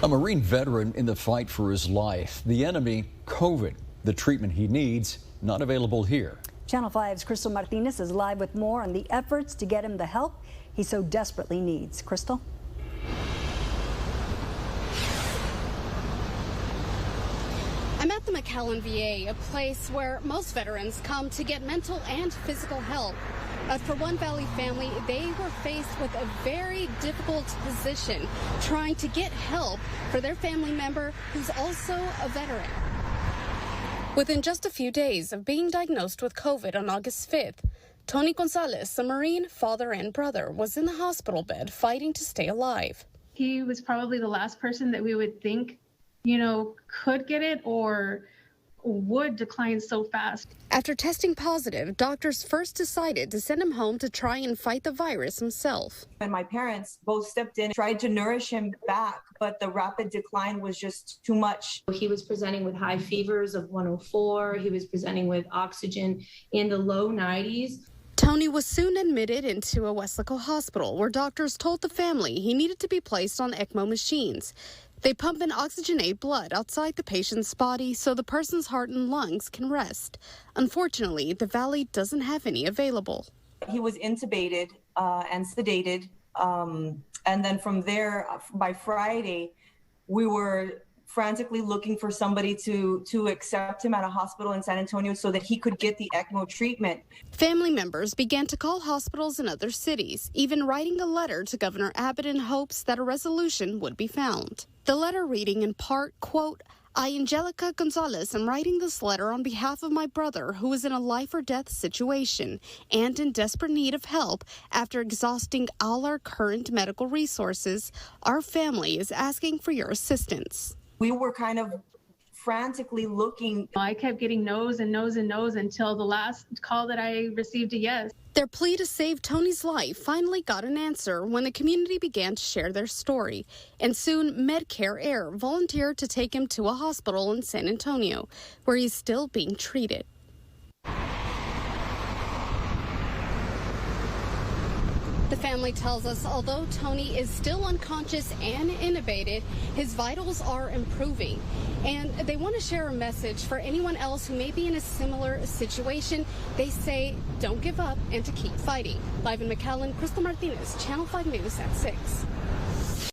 A Marine veteran in the fight for his life. The enemy, COVID. The treatment he needs, not available here. Channel 5's Crystal Martinez is live with more on the efforts to get him the help he so desperately needs. Crystal? I'm at the McAllen VA, a place where most veterans come to get mental and physical help. But for one Valley family, they were faced with a very difficult position, trying to get help for their family member who's also a veteran. Within just a few days of being diagnosed with COVID on August 5th, Tony Gonzalez, a Marine father and brother, was in the hospital bed fighting to stay alive. He was probably the last person that we would think, could get it or would decline so fast. After testing positive, doctors first decided to send him home to try and fight the virus himself. And my parents both stepped in, tried to nourish him back, but the rapid decline was just too much. He was presenting with high fevers of 104. He was presenting with oxygen in the low 90s. Tony was soon admitted into a Weslaco hospital where doctors told the family he needed to be placed on ECMO machines. They pump and oxygenate blood outside the patient's body so the person's heart and lungs can rest. Unfortunately, the Valley doesn't have any available. He was intubated and sedated. And then from there, by Friday, we were frantically looking for somebody to accept him at a hospital in San Antonio so that he could get the ECMO treatment. Family members began to call hospitals in other cities, even writing a letter to Governor Abbott in hopes that a resolution would be found. The letter reading in part, quote, I, Angelica Gonzalez, am writing this letter on behalf of my brother who is in a life or death situation and in desperate need of help after exhausting all our current medical resources. Our family is asking for your assistance. We were kind of frantically looking. I kept getting no's and no's and no's until the last call that I received a yes. Their plea to save Tony's life finally got an answer when the community began to share their story. And soon, Medcare Air volunteered to take him to a hospital in San Antonio, where he's still being treated. The family tells us although Tony is still unconscious and intubated, his vitals are improving. And they want to share a message for anyone else who may be in a similar situation. They say, don't give up and to keep fighting. Live in McAllen, Crystal Martinez, Channel 5 News at 6.